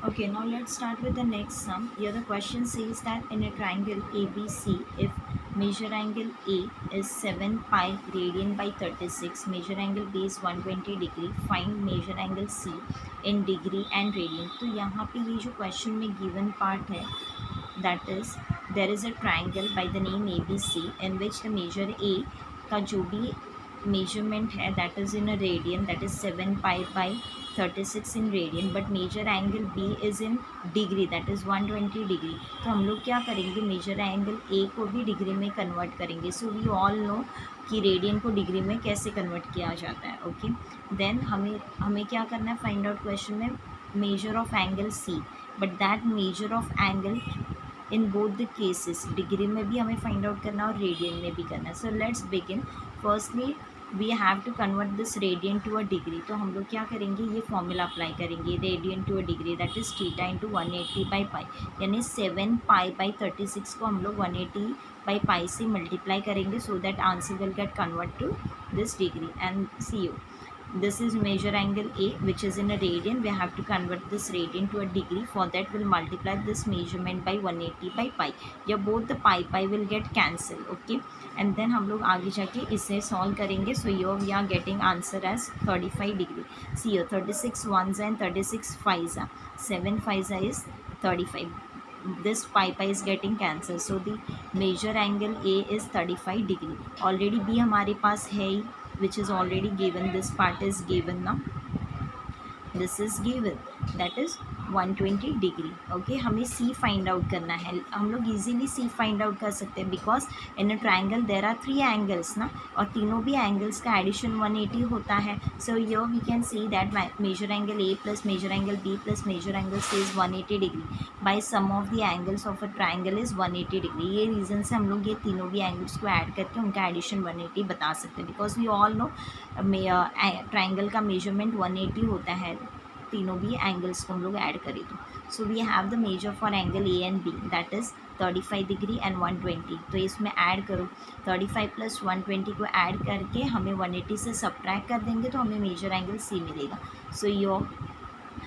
Okay, now let's start with the next sum. Here the question says that in a triangle ABC, if measure angle A is 7 pi radian by 36, measure angle B is 120 degree, find measure angle C in degree and radian. तो यहाँ पे ये जो question में given part है, that is there is a triangle by the name ABC in which the measure A का जो भी measurement है that is in a radian, that is 7 pi by 36 in radian, but measure angle B is in degree, that is 120 degree. तो हम लोग क्या करेंगे, major angle ए को भी डिग्री में कन्वर्ट करेंगे. सो वी ऑल नो कि रेडियन को डिग्री में कैसे कन्वर्ट किया जाता है. ओके, देन हमें क्या करना है, फाइंड आउट क्वेश्चन में measure of angle C, but that measure of angle in both the cases, degree में भी हमें फाइंड आउट करना है और रेडियन में भी करना है. So let's begin. Firstly we have to convert this radian to a degree. तो हम लोग क्या करेंगे, ये फॉर्मूला अप्लाई करेंगे, radian to a degree that is theta into 180 by pi, यानी 7 पाई बाई 36 को हम लोग 180 बाई पाई से मल्टीप्लाई करेंगे, so that answer will get convert to this degree. And see you, this is measure angle A which is in a radian. We have to convert this radian to a degree. For that we'll multiply this measurement by 180 by pi. Yeah, both the pi will get cancelled. Okay, and then हम लोग आगे जाके इसे solve करेंगे. So here we are getting answer as 35 degree. See here, 36 ones and 36 fives are, 7 fives is 35. This pi is getting cancelled, so the measure angle A is 35 degree. Already B हमारे पास है ही, which is already given. This part is given now, this is given, that is 120 degree. Okay, हमें सी find out करना है. हम लोग easily सी find out कर सकते हैं because in a triangle there are 3 angles ना, और तीनों भी एंगल्स का एडिशन 180 होता है. So you we can see that major angle A plus major angle B plus major angle C is 180 degree by sum of the angles of a triangle is 180 degree. ये reason से हम लोग ये तीनों भी angles को add करके उनका एडिशन 180 बता सकते हैं, because we all know triangle का मेजरमेंट 180 होता है तीनों भी एंगल्स को हम लोग ऐड करें तो. So we have the measure for angle A and B that is 35 degree and 120. तो इसमें ऐड करो 35 प्लस 120 को ऐड करके हमें 180 से सब्ट्रैक्ट कर देंगे तो हमें मेजर एंगल सी मिलेगा. सो यो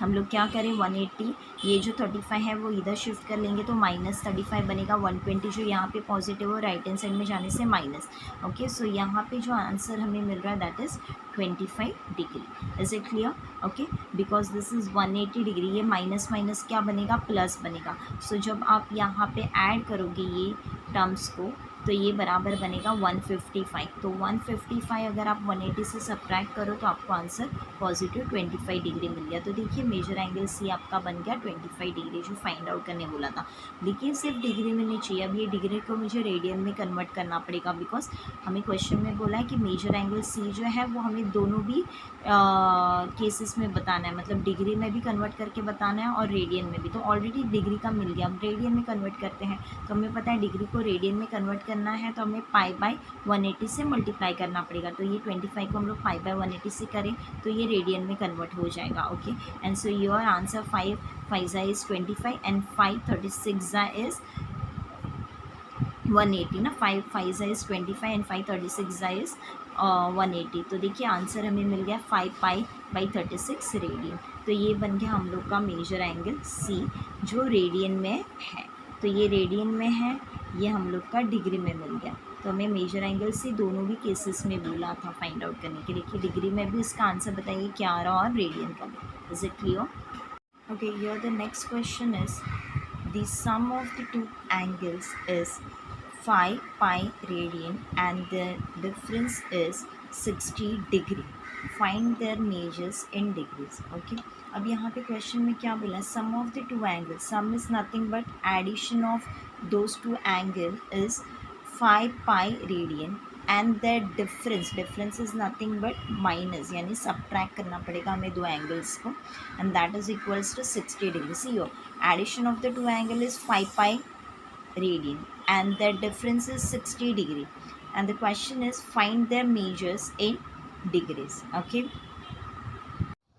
हम लोग क्या करें, 180 ये जो 35 है वो इधर शिफ्ट कर लेंगे तो माइनस 35 बनेगा. 120 जो यहाँ पे पॉजिटिव और राइट हैंड साइड में जाने से माइनस. ओके, सो यहाँ पे जो आंसर हमें मिल रहा है that is 25 degree. Is it clear? Okay, because this is 180 degree, ये माइनस माइनस क्या बनेगा, प्लस बनेगा. सो जब आप यहाँ पे ऐड करोगे ये टर्म्स को तो ये बराबर बनेगा 155. तो 155 अगर आप 180 से सब्ट्रैक्ट करो तो आपको आंसर पॉजिटिव 25 डिग्री मिल गया. तो देखिए मेजर एंगल सी आपका बन गया 25 डिग्री जो फाइंड आउट करने बोला था. देखिए सिर्फ डिग्री में नहीं चाहिए, अब ये डिग्री को मुझे रेडियन में कन्वर्ट करना पड़ेगा बिकॉज हमें क्वेश्चन में बोला है कि मेजर एंगल सी जो है वो हमें दोनों भी केसेस में बताना है, मतलब डिग्री में भी कन्वर्ट करके बताना है और रेडियन में भी. तो ऑलरेडी डिग्री का मिल गया, अब रेडियन में कन्वर्ट करते हैं. तो हमें पता है डिग्री को रेडियन में कन्वर्ट करना है तो हमें पाई बाय 180 से मल्टीप्लाई करना पड़ेगा. तो ये 25 को हम लोग पाई बाय 180 से करें तो ये रेडियन में कन्वर्ट हो जाएगा. Okay, and so your answer 5 5 is 25 and 5 36 is 180 ना. 5 5 इज़ 25 एंड 5 36 इज़ 180. तो देखिए आंसर हमें मिल गया 5 पाई बाई 36 रेडियन. तो ये बन गया हम लोग का मेजर एंगल सी जो रेडियन में है. तो ये रेडियन में है, ये हम लोग का डिग्री में मिल गया. तो हमें मेजर एंगल सी दोनों भी केसेस में बोला था फाइंड आउट करने के लिए कि डिग्री में भी इसका आंसर बताइए क्या आ रहा और रेडियन का भी. Is it clear? Okay, here the next question is the sum of the two angles is 5 pi radian and the difference is 60 degree. Find their measures in degrees. Okay, अब यहाँ पे question में क्या बोला, sum of the two angle, sum is nothing but addition of those two angle is 5 pi radian and the difference is nothing but minus, यानी subtract करना पड़ेगा हमें दो एंगल्स को, and that is equals to 60 degree. See your addition of the two angle is 5 pi radian and their difference is 60 degree, and the question is find their measures in degrees. Okay,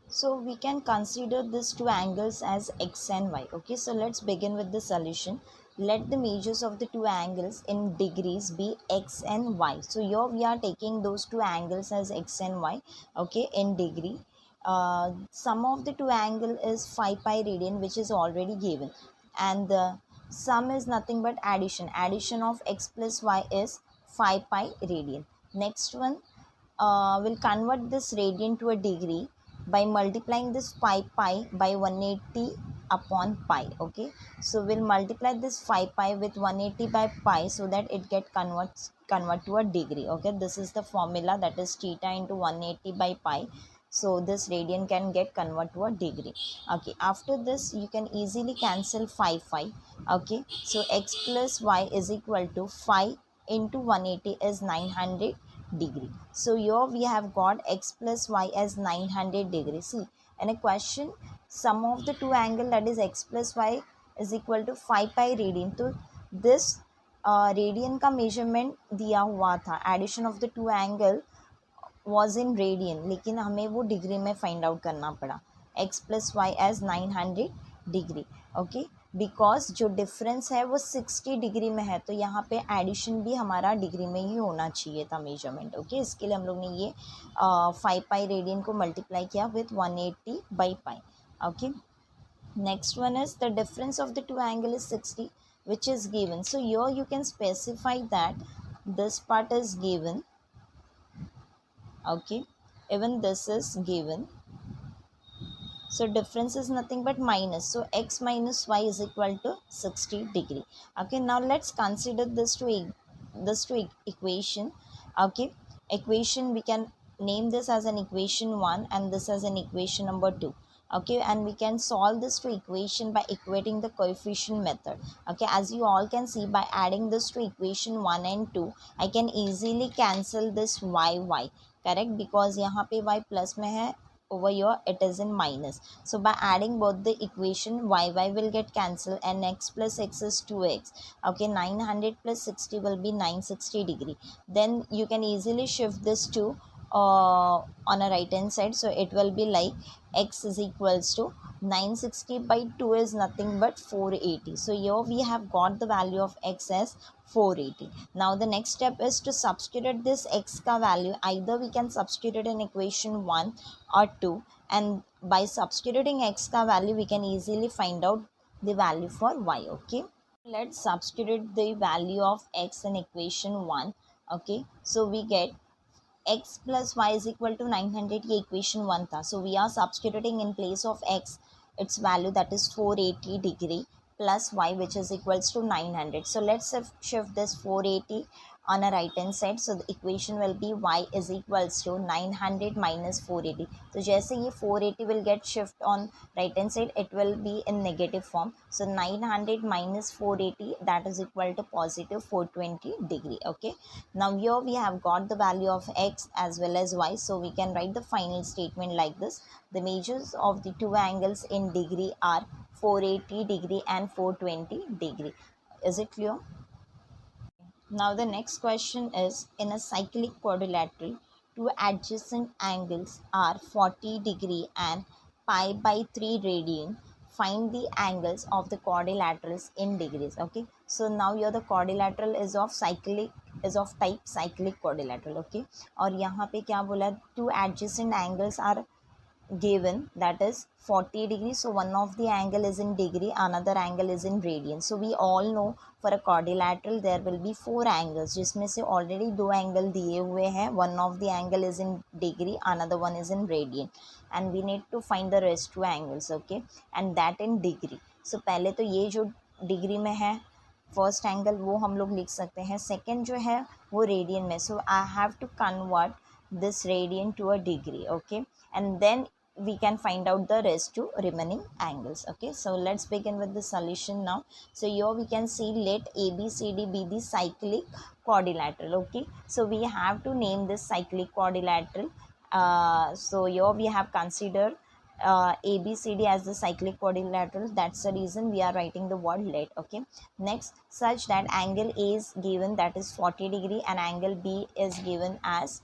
so we can consider these two angles as x and y. Okay, so let's begin with the solution. Let the measures of the two angles in degrees be x and y. So here we are taking those two angles as x and y, okay, in degree. sum of the two angle is 5 pi radian, which is already given, and the sum is nothing but addition of x plus y is 5 pi radian. Next one, will convert this radian to a degree by multiplying this 5 pi by 180 upon pi. Okay, so we'll multiply this 5 pi with 180 by pi so that it convert to a degree. Okay, this is the formula, that is theta into 180 by pi, so this radian can get convert to a degree. Okay, after this you can easily cancel 5 okay, so x plus y is equal to 5 into 180 is 900 degree. So here we have got x plus y as 900 degree. See, in a question, sum of the two angle, that is x plus y is equal to 5 pi radian. तो this radian का measurement दिया हुआ था, addition of the two angle was in radian, लेकिन हमें वो degree में find out करना पड़ा, x plus Y as 900 degree. Okay, because जो डिफरेंस है वो 60 डिग्री में है, तो यहाँ पे एडिशन भी हमारा डिग्री में ही होना चाहिए था मेजरमेंट. ओके, इसके लिए हम लोग ने ये 5 पाई रेडियन को मल्टीप्लाई किया with 180 by pi. Okay, next one is the difference of the two angle is 60, which is given. So here you can specify that this part is given. Okay, even this is given, so difference is nothing but minus, so x minus y is equal to 60 degree. Okay, now let's consider this to equation. Okay, equation, we can name this as an equation 1 and this as an equation number 2. Okay, and we can solve this to equation by equating the coefficient method. Okay, as you all can see, by adding this to equation 1 and 2, I can easily cancel this y, correct, because यहाँ पे y plus में है, over here it is in minus. So by adding both the equation, y will get cancelled and x plus x is 2x. Okay, 900 plus 60 will be 960 degree. Then you can easily shift this to on a right hand side, so it will be like x is equals to 960 by 2 is nothing but 480. So here we have got the value of x as 480. Now the next step is to substitute this x ka value. Either we can substitute in equation 1 or 2, and by substituting x ka value we can easily find out the value for y. Okay, let's substitute the value of x in equation 1. Okay, so we get x plus y is equal to 900, ये equation 1 था, so we are substituting in place of x its value, that is 480 degree, plus y which is equals to 900. So let's shift this 480 on a right hand side, so the equation will be y is equals to 900 minus 480. So जैसे ये 480 will get shift on right hand side, it will be in negative form, so 900 minus 480, that is equal to positive 420 degree. Okay, now here we have got the value of x as well as y, so we can write the final statement like this: the measures of the two angles in degree are 480 degree and 420 degree. Is it clear? Now the next question is, in a cyclic quadrilateral, two adjacent angles are 40 degree and pi by 3 radian. Find the angles of the quadrilaterals in degrees. Okay, so now here the quadrilateral is of type cyclic quadrilateral. Okay, और यहाँ पे क्या बोला, two adjacent angles are given, that is 40 degrees, so one of the angle is in degree, another angle is in radian. So we all know for a quadrilateral there will be 4 angles, जिसमें से already 2 angle दिए हुए हैं, one of the angle is in degree, another one is in radian, and we need to find the rest 2 angles. Okay, and that in degree. So पहले तो ये जो degree में है फर्स्ट एंगल वो हम लोग लिख सकते हैं, सेकेंड जो है वो रेडियन में, so I have to convert this radian to a degree. Okay, and then we can find out the rest two remaining angles. Okay, so let's begin with the solution now. So here we can see, let ABCD be the cyclic quadrilateral. Okay, so we have to name this cyclic quadrilateral. So here we have considered ABCD as the cyclic quadrilateral, that's the reason we are writing the word let. Okay, next, such that angle A is given, that is 40 degree, and angle B is given as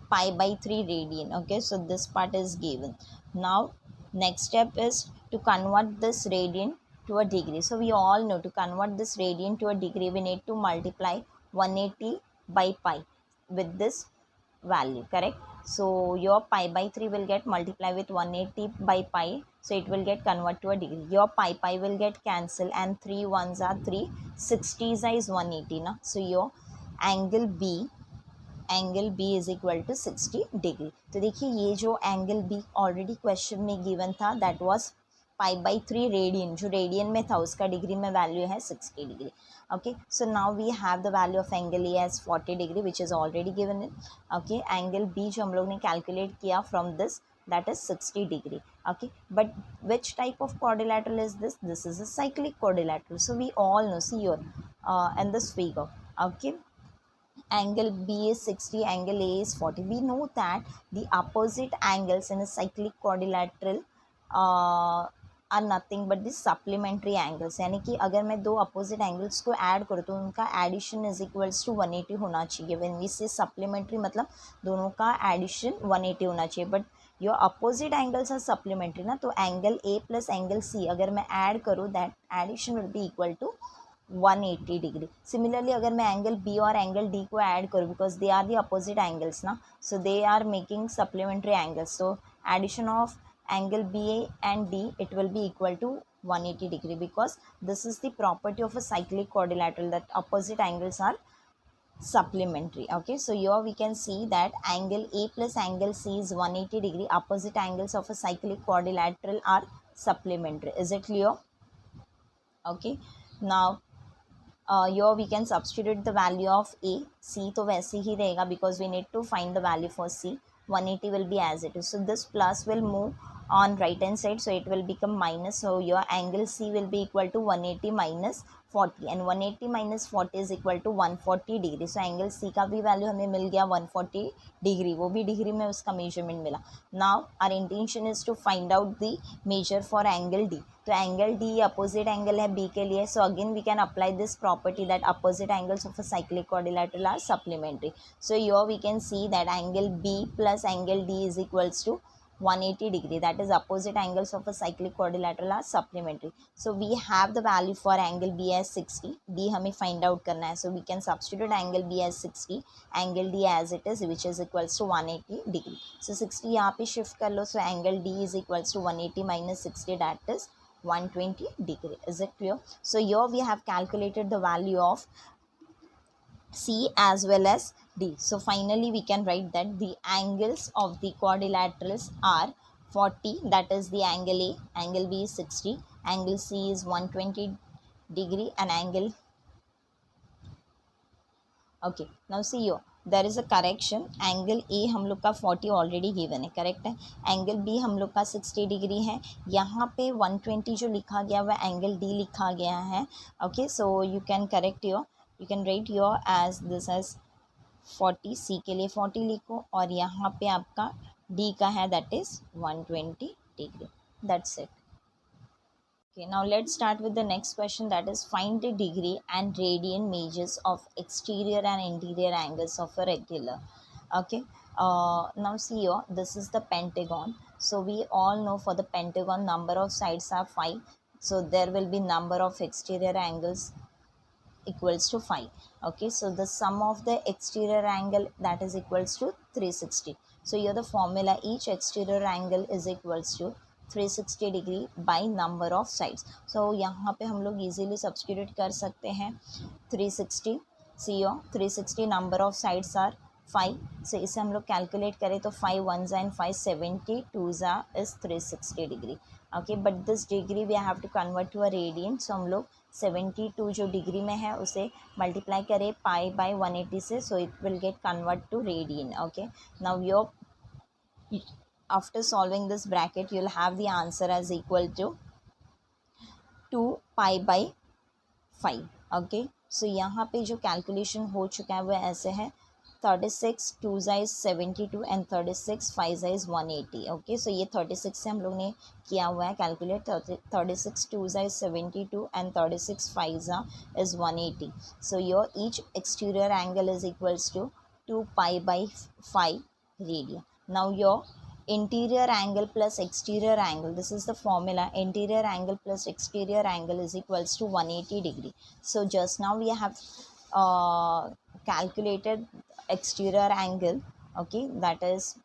pi by 3 radian. Okay, so this part is given. Now next step is to convert this radian to a degree. So we all know, to convert this radian to a degree we need to multiply 180 by pi with this value, correct? So your pi by 3 will get multiplied with 180 by pi. So it will get convert to a degree. Your pi will get cancelled and 3 ones are 3. 60 is 180 na. So your angle B is equal to 60 degree. तो देखिए ये जो angle B already question में given था that was pi by 3 radian, जो radian में था उसका डिग्री में वैल्यू है 60 degree. Okay, so now we have the value of angle A as 40 degree which is already given in. Okay, angle B जो हम लोग ने कैलकुलेट किया from this that is 60 degree. Okay, but which type of quadrilateral is this? This is a cyclic quadrilateral. So we all know, see here in this figure. Okay, angle B is 60, angle A is 40. We know that the opposite angles in a cyclic quadrilateral are nothing but the supplementary angles. यानी कि अगर मैं दो opposite angles को add करूँ तो उनका addition is equals to 180 होना चाहिए. व्हेन वी से सप्लीमेंट्री मतलब दोनों का एडिशन 180 होना चाहिए. But your opposite angles are supplementary ना, तो angle A plus angle C अगर मैं ऐड करूँ that addition will be equal to 180 degree. Similarly अगर मैं एंगल बी और एंगल डी को ऐड करूँ because they are the opposite angles ना, so they are making supplementary angles. So addition of angle B and D it will be equal to 180 degree because this is the property of a cyclic quadrilateral that opposite angles are supplementary. Okay, so here we can see that angle A plus angle C is 180 degree. Opposite angles of a cyclic quadrilateral are supplementary. Is it clear? Okay, now here we can substitute the value of A. C तो वैसे ही रहेगा because we need to find the value for C. 180 will be as it is. So this plus will move on right hand side, so it will become minus. So your angle C will be equal to 180 minus 40 and 180 minus 40 is equal to 140 degree. So angle C का भी value हमें मिल गया 140 degree, वो भी degree में उसका measurement मिला. Now our intention is to find out the measure for angle D. तो एंगल D अपोजिट एंगल है B के लिए. So again we can apply this property that opposite angles of a cyclic quadrilateral are supplementary. So here we can see that angle B plus angle D is equals to 180 degree. That is opposite angles of a cyclic quadrilateral are supplementary. So we have the value for angle B as 60. D हमें find out करना है. So we can substitute angle B as 60, angle D as it is, which is equals to 180 degree. So 60 यहाँ पे shift कर लो. So angle D is equals to 180 minus 60, that is 120 degree. Is it clear? So here we have calculated the value of C as well as D. So finally we can write that the angles of the quadrilaterals are 40, that is the angle A, angle B is 60, angle C is 120 degree and angle. Okay, now see here there is a correction. Angle A हम लोग का 40 already given है, correct है. Angle B हम लोग का 60 degree है. यहाँ पे 120 जो लिखा गया हुआ एंगल D लिखा गया है. ओके, so you can correct your, you can write your as this as 40. C के लिए 40 लिखो और यहाँ पे आपका D का है that is 120 degree. That's it. Okay, now let's start with the next question, that is find the degree and radian measures of exterior and interior angles of a regular. Okay, now see here, this is the pentagon. So we all know for the pentagon number of sides are 5. So there will be number of exterior angles equals to 5. Okay, so the sum of the exterior angle that is equals to 360. So here the formula, each exterior angle is equals to 360 degree by number of sides. So यहाँ पे हम लोग easily substitute कर सकते हैं 360. सी 360 number of sides are 5. सो इसे हम लोग कैलकुलेट करें तो 5 1 and 5 72 is 360 degree. Okay, but this degree we have to convert to a radian. So हम लोग 72 जो डिग्री में है उसे मल्टीप्लाई करें पाई बाई 180 से, so it will get convert to radian. Okay, now your after solving this bracket you'll have the answer as equal to 2 pi by 5. okay, so यहाँ पे जो calculation हो चुका है वो ऐसे है 36 2 is 72 and 36 5 is 180. okay, so ये 36 से हम लोग ने किया हुआ है calculate. 36 2 is 72 and 36 5 is 180. so your each exterior angle is equals to 2 pi by 5 radian. now your interior angle plus exterior angle, this is the formula, interior angle plus exterior angle is equals to 180 degree. So just now we have calculated exterior angle. okay, that is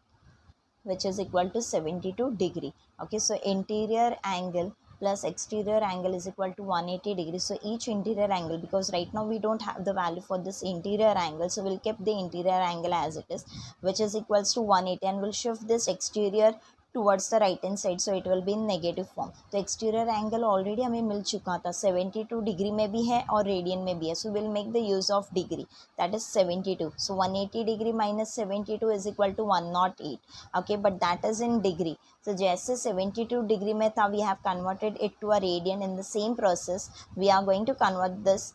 which is equal to 72 degree. Okay, so interior angle plus exterior angle is equal to 180 degrees. So each interior angle, because right now we don't have the value for this interior angle, so we'll keep the interior angle as it is, which is equals to 180, and we'll shift this exterior towards the right hand side, so it will be in negative form. तो exterior angle already हमें मिल चुका था, 72 degree में भी है और radian में भी है, so we'll make the use of degree, that is 72. So 180 degree minus 72 is equal to 108. Okay, but that is in degree. So जैसे 72 degree में था, we have converted it to a radian. In the same process we are going to convert this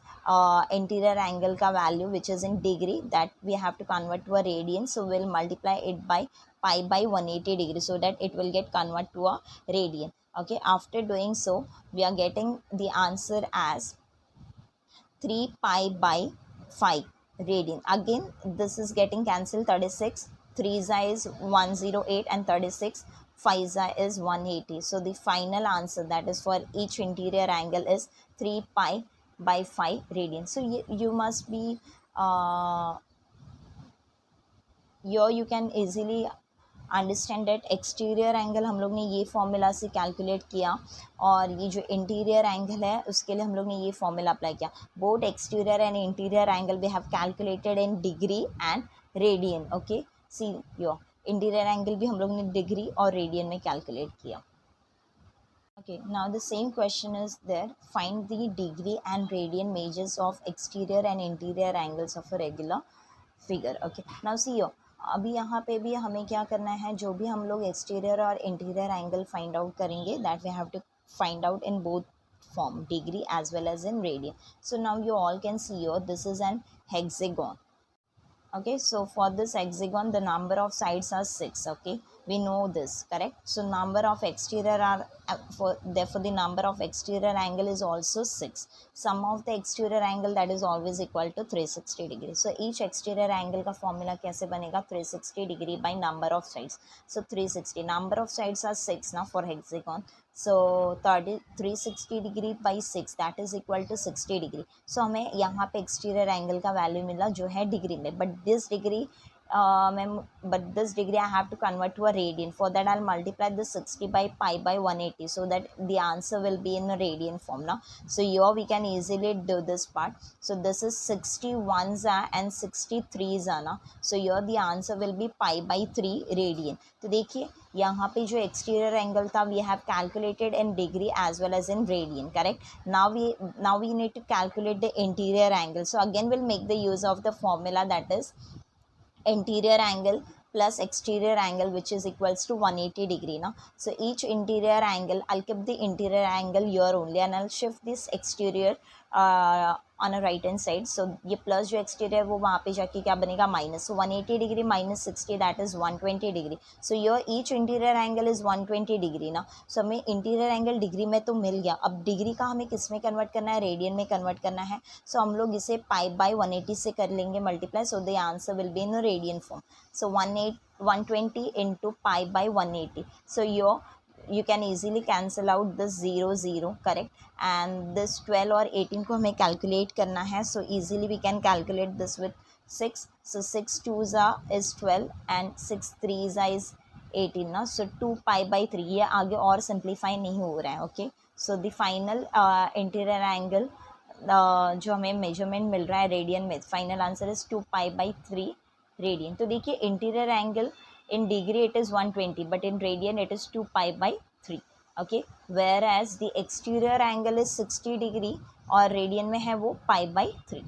interior angle का value which is in degree, that we have to convert to a radian. So we'll multiply it by pi by 180 degree so that it will get convert to a radian. Okay, after doing so we are getting the answer as 3 pi by 5 radian. Again this is getting cancelled, 36 3 is 108 and 36 5 is 180. So the final answer, that is for each interior angle, is 3 pi by 5 radian. So you must be here you can easily understand that exterior angle हम लोग ने ये formula से calculate किया, और ये जो interior angle है उसके लिए हम लोग ने ये फॉर्मूला अप्लाई किया. Both exterior and interior angle we have calculated in degree and radian. Okay, see your interior angle भी हम लोग ने डिग्री और रेडियन में कैलकुलेट किया. Okay, now the same question is there. Find the degree and radian measures of exterior and interior angles of a regular figure. Okay, now see here. अभी यहाँ पे भी हमें क्या करना है, जो भी हम लोग एक्सटीरियर और इंटीरियर एंगल फाइंड आउट करेंगे, that we have to find out in both form, degree as well as in radian. So now you all can see here, this is an hexagon. Okay, so for this hexagon the number of sides are 6. Okay, we know this, correct? So number of exterior are therefore the number of exterior angle is also 6. Sum of the exterior angle, that is always equal to 360 degree. So each exterior angle का formula कैसे बनेगा, 360 degree by number of sides. So 360, number of sides are 6 now for hexagon. So 360 degree by 6, that is equal to 60 degree. So हमें यहाँ पे exterior angle का value मिला जो है degree में, but this degree I have to convert to a radian. For that I'll multiply the 60 by pi by 180 so that the answer will be in a radian form now. So here we can easily do this part. So this is 61 and 63 now. So here the answer will be pi by 3 radian. तो देखिए यहाँ पे जो exterior angle था we have calculated in degree as well as in radian, correct? Now we need to calculate the interior angle. So again we'll make the use of the formula, that is interior angle plus exterior angle, which is equals to 180 degree now. So each interior angle, I'll keep the interior angle here only and I'll shift this exterior on a right hand side. So ये plus जो exterior वो वहाँ पे जाके क्या बनेगा, minus. So 180 degree minus 60, that is 120 degree. So here each interior angle is 120 degree ना. So हमें interior angle degree में तो मिल गया, अब degree का हमें किस में convert करना है, radian में convert करना है. So हम लोग इसे pi by 180 से कर लेंगे multiply, so the answer will be in a radian form. So 120 into pi by 180. So here you can easily cancel out this 0, correct? And this 12 और 18 को हमें calculate करना है, so easily we can calculate this with 6. So 6 2s is 12 and 6 3s is 18 ना. So 2 pi by 3, ये आगे और simplify नहीं हो रहा है. Okay, so the final interior angle जो हमें measurement मिल रहा है radian में, final answer is 2 pi by 3 radian. तो देखिए interior angle in degree it is 120, but in radian it is 2 pi by 3. Okay, whereas the exterior angle is 60 degree और radian में है वो pi by 3.